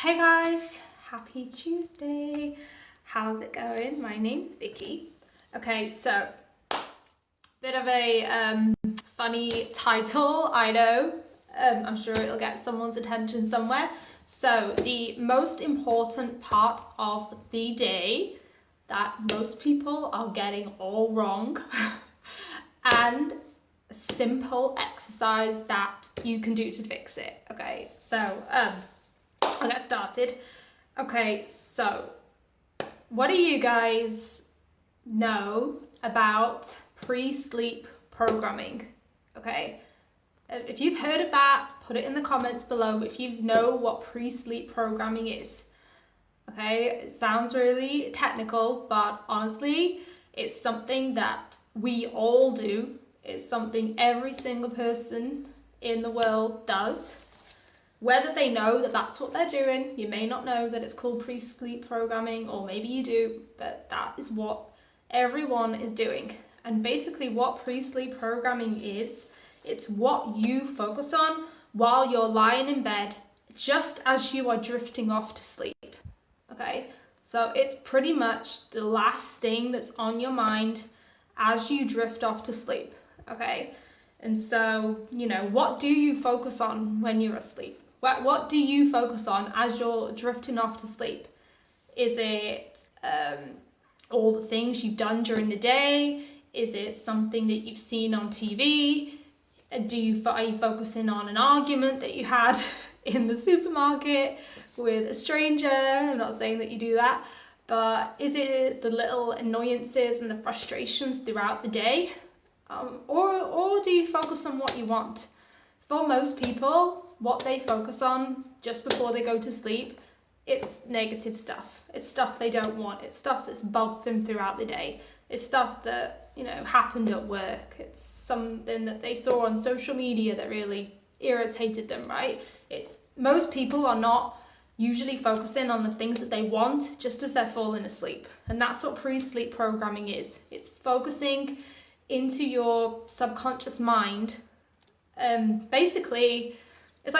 Hey guys, happy Tuesday. How's it going? My name's Vicky. Okay, so bit of a funny title, I know. I'm sure it'll get someone's attention somewhere. So the most important part of the day that most people are getting all wrong and a simple exercise that you can do to fix it. Okay, so I'll get started. Okay, so what do you guys know about pre-sleep programming? Okay, if you've heard of that, put it in the comments below if you know what pre-sleep programming is. Okay, it sounds really technical, but honestly, it's something that we all do. It's something every single person in the world does. Whether they know that that's what they're doing, you may not know that it's called pre-sleep programming, or maybe you do, but that is what everyone is doing. And basically what pre-sleep programming is, it's what you focus on while you're lying in bed, just as you are drifting off to sleep. Okay, so it's pretty much the last thing that's on your mind as you drift off to sleep. Okay, and so, you know, what do you focus on when you're asleep? What do you focus on as you're drifting off to sleep? Is it all the things you've done during the day? Is it something that you've seen on TV? Are you focusing on an argument that you had in the supermarket with a stranger? I'm not saying that you do that, but is it the little annoyances and the frustrations throughout the day? Or do you focus on what you want? For most people, what they focus on just before they go to sleep, it's negative stuff. It's stuff they don't want. It's stuff that's bugged them throughout the day. It's stuff that, you know, happened at work. It's something that they saw on social media that really irritated them, right? Most people are not usually focusing on the things that they want just as they're falling asleep. And that's what pre-sleep programming is. It's focusing into your subconscious mind. Basically, it's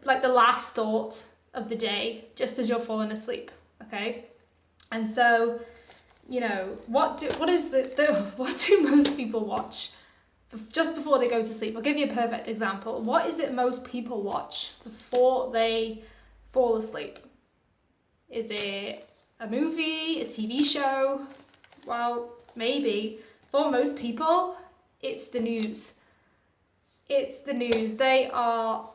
like the last thought of the day, just as you're falling asleep. Okay, and so, you know, what do most people watch just before they go to sleep? I'll give you a perfect example. What is it most people watch before they fall asleep? Is it a movie, a TV show? Well, maybe. For most people, it's the news. It's the news. They are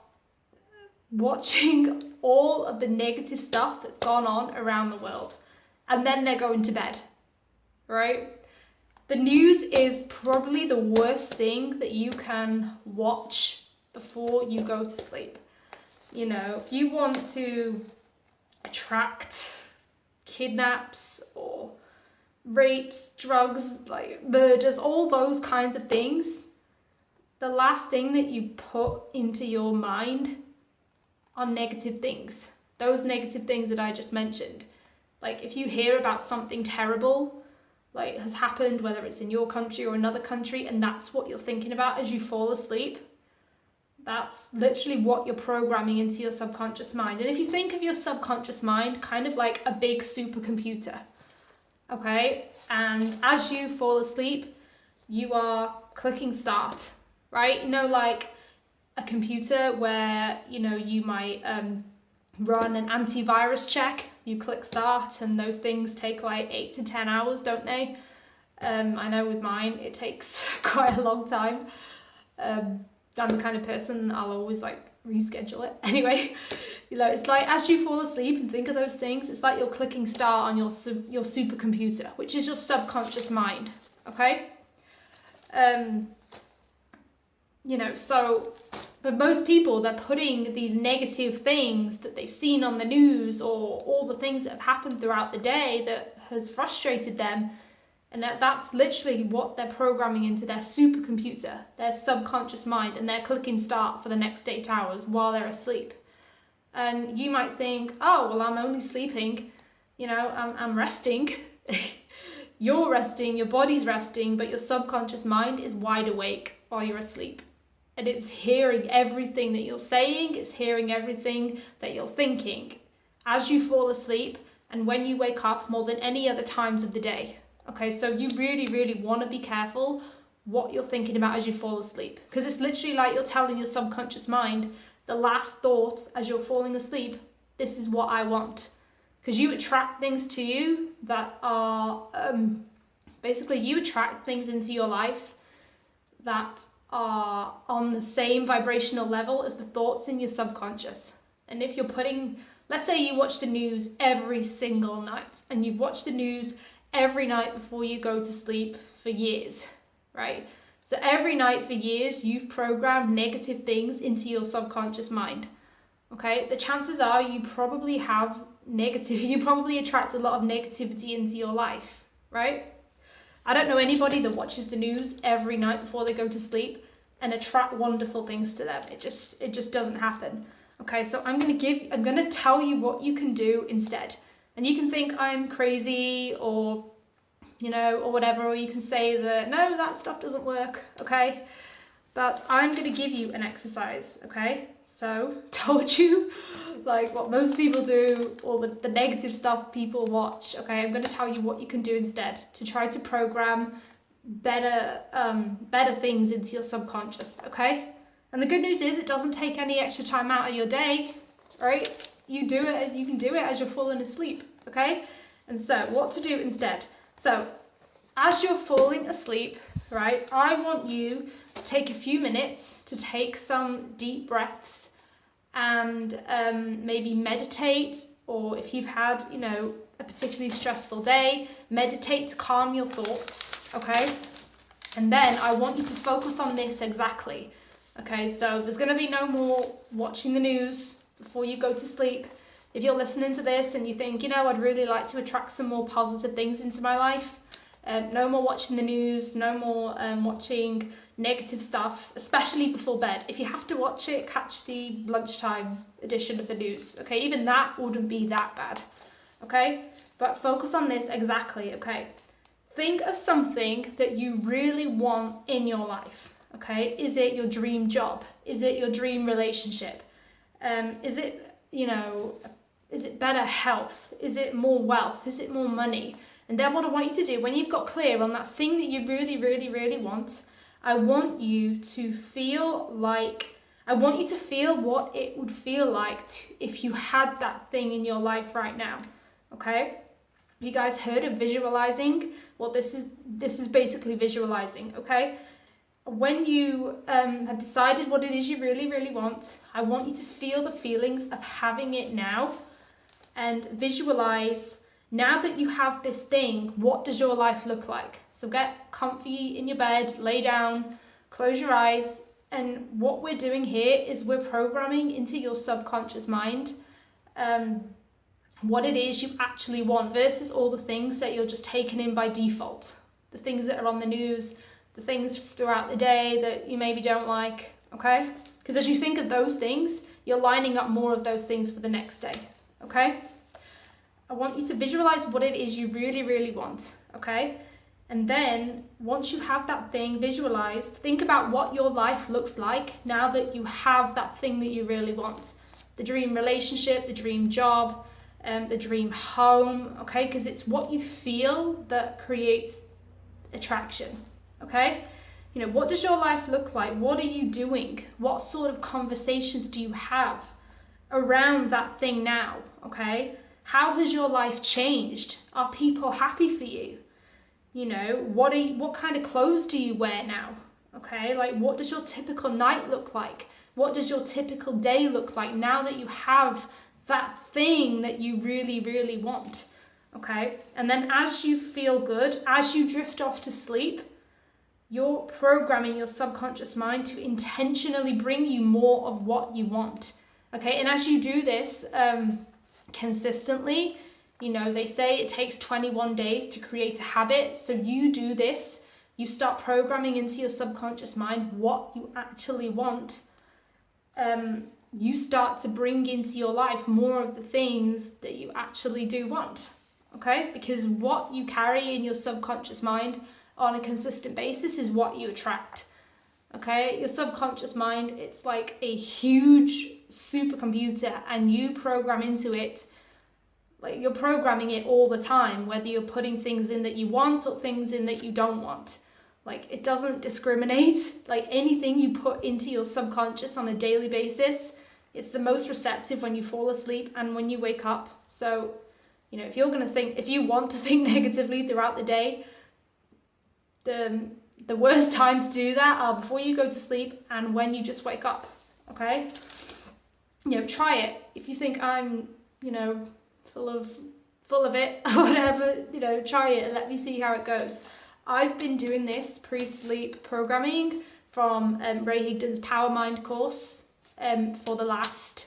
watching all of the negative stuff that's gone on around the world, and then they're going to bed, right? The news is probably the worst thing that you can watch before you go to sleep. You know, if you want to attract kidnaps or rapes, drugs, like murders, all those kinds of things, the last thing that you put into your mind are negative things. Those negative things that I just mentioned. Like, if you hear about something terrible, like, has happened, whether it's in your country or another country, and that's what you're thinking about as you fall asleep, that's literally what you're programming into your subconscious mind. And if you think of your subconscious mind kind of like a big supercomputer, okay? And as you fall asleep, you are clicking start, right? You know, like a computer where, you know, you might run an antivirus check. You click start and those things take like 8 to 10 hours, don't they? I know with mine it takes quite a long time. I'm the kind of person I'll always like reschedule it. Anyway, you know, it's like as you fall asleep and think of those things, it's like you're clicking start on your supercomputer, which is your subconscious mind, okay? You know, so for most people, they're putting these negative things that they've seen on the news or all the things that have happened throughout the day that has frustrated them, and that's literally what they're programming into their supercomputer, their subconscious mind, and they're clicking start for the next 8 hours while they're asleep. And you might think, oh, well, I'm only sleeping, you know, I'm resting. You're resting, your body's resting, but your subconscious mind is wide awake while you're asleep. And it's hearing everything that you're saying, it's hearing everything that you're thinking as you fall asleep and when you wake up more than any other times of the day. Okay, so you really, really want to be careful what you're thinking about as you fall asleep, because it's literally like you're telling your subconscious mind the last thought as you're falling asleep, this is what I want. Because you attract things to you that are, basically you attract things into your life that are on the same vibrational level as the thoughts in your subconscious. And if you're putting, let's say you watch the news every single night, and you've watched the news every night before you go to sleep for years, right? So every night for years, you've programmed negative things into your subconscious mind, okay? The chances are you probably attract a lot of negativity into your life, right? I don't know anybody that watches the news every night before they go to sleep and attract wonderful things to them. It just doesn't happen. Okay, so I'm gonna tell you what you can do instead. And you can think I'm crazy or, you know, or whatever, or you can say that, no, that stuff doesn't work, okay? But I'm gonna give you an exercise, okay? So, told you, like what most people do, all the negative stuff people watch, okay? I'm gonna tell you what you can do instead to try to program better things into your subconscious, okay? And the good news is it doesn't take any extra time out of your day, right? You can do it as you're falling asleep, okay? And so what to do instead? So as you're falling asleep, right, I want you to take a few minutes to take some deep breaths and maybe meditate, or if you've had, you know, a particularly stressful day, meditate to calm your thoughts, okay? And then I want you to focus on this exactly. Okay, so there's going to be no more watching the news before you go to sleep. If you're listening to this and you think, you know, I'd really like to attract some more positive things into my life, no more watching the news, no more watching negative stuff, especially before bed. If you have to watch it, catch the lunchtime edition of the news. Okay, even that wouldn't be that bad. Okay, but focus on this exactly. Okay, think of something that you really want in your life. Okay, is it your dream job? Is it your dream relationship? Is it, you know, is it better health? Is it more wealth? Is it more money? And then what I want you to do, when you've got clear on that thing that you really, really, really want, I want you to feel what it would feel like if you had that thing in your life right now, okay? You guys heard of visualizing? Well, this is basically visualizing, okay? When you have decided what it is you really, really want, I want you to feel the feelings of having it now and visualize, now that you have this thing, what does your life look like? So get comfy in your bed, lay down, close your eyes, and what we're doing here is we're programming into your subconscious mind what it is you actually want versus all the things that you're just taking in by default. The things that are on the news, the things throughout the day that you maybe don't like, okay? Because as you think of those things, you're lining up more of those things for the next day, okay? I want you to visualize what it is you really, really want, okay? And then once you have that thing visualized, think about what your life looks like now that you have that thing that you really want. The dream relationship, the dream job, the dream home, okay? Because it's what you feel that creates attraction, okay? You know, what does your life look like? What are you doing? What sort of conversations do you have around that thing now, okay? How has your life changed? Are people happy for you? You know, what kind of clothes do you wear now? Okay, like what does your typical night look like? What does your typical day look like now that you have that thing that you really, really want? Okay, and then as you feel good, as you drift off to sleep, you're programming your subconscious mind to intentionally bring you more of what you want. Okay, and as you do this consistently, you know, they say it takes 21 days to create a habit. So you do this, you start programming into your subconscious mind what you actually want. You start to bring into your life more of the things that you actually do want, okay? Because what you carry in your subconscious mind on a consistent basis is what you attract, okay? Your subconscious mind, it's like a huge supercomputer, and you program into it Like, you're programming it all the time, whether you're putting things in that you want or things in that you don't want. Like, it doesn't discriminate. Like, anything you put into your subconscious on a daily basis, it's the most receptive when you fall asleep and when you wake up. So, you know, if you want to think negatively throughout the day, the worst times to do that are before you go to sleep and when you just wake up, okay? You know, try it. If you think I'm, you know, full of it or whatever, you know, try it and let me see how it goes. I've been doing this pre-sleep programming from Ray Higdon's Power Mind course for the last,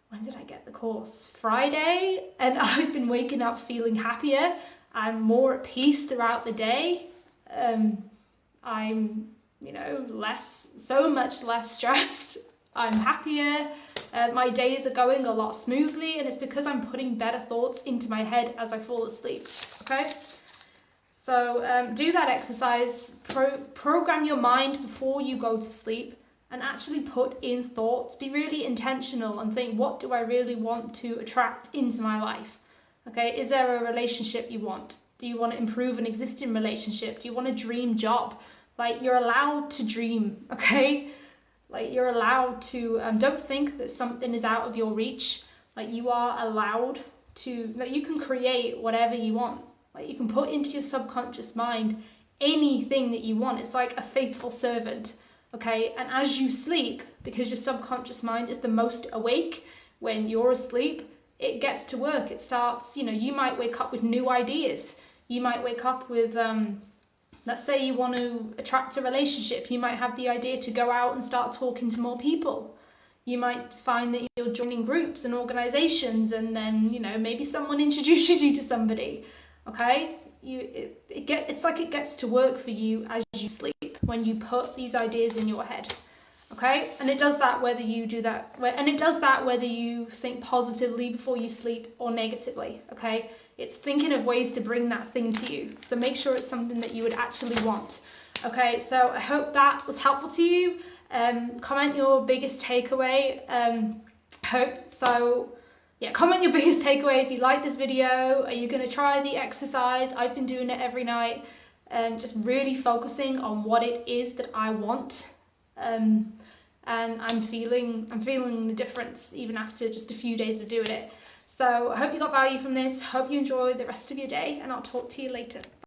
when did I get the course? Friday. And I've been waking up feeling happier. I'm more at peace throughout the day. I'm, you know, so much less stressed. I'm happier. My days are going a lot smoothly, and it's because I'm putting better thoughts into my head as I fall asleep, okay? So do that exercise, program your mind before you go to sleep, and actually put in thoughts. Be really intentional and think, what do I really want to attract into my life? Okay, is there a relationship you want? Do you want to improve an existing relationship? Do you want a dream job? Like, you're allowed to dream, okay? Like, you're allowed to, don't think that something is out of your reach. Like, you are allowed to, like, you can create whatever you want. Like, you can put into your subconscious mind anything that you want. It's like a faithful servant, okay? And as you sleep, because your subconscious mind is the most awake when you're asleep, it gets to work. It starts, you know, you might wake up with new ideas. You might wake up with, let's say you want to attract a relationship. You might have the idea to go out and start talking to more people. You might find that you're joining groups and organizations, and then, you know, maybe someone introduces you to somebody. Okay, it's like it gets to work for you as you sleep when you put these ideas in your head. Okay, and it does that whether you do that, and it does that whether you think positively before you sleep or negatively. Okay, it's thinking of ways to bring that thing to you. So make sure it's something that you would actually want. Okay, so I hope that was helpful to you. Comment your biggest takeaway. Comment your biggest takeaway if you like this video. Are you going to try the exercise? I've been doing it every night, just really focusing on what it is that I want, and I'm feeling the difference even after just a few days of doing it. So I hope you got value from this. Hope you enjoy the rest of your day, and I'll talk to you later.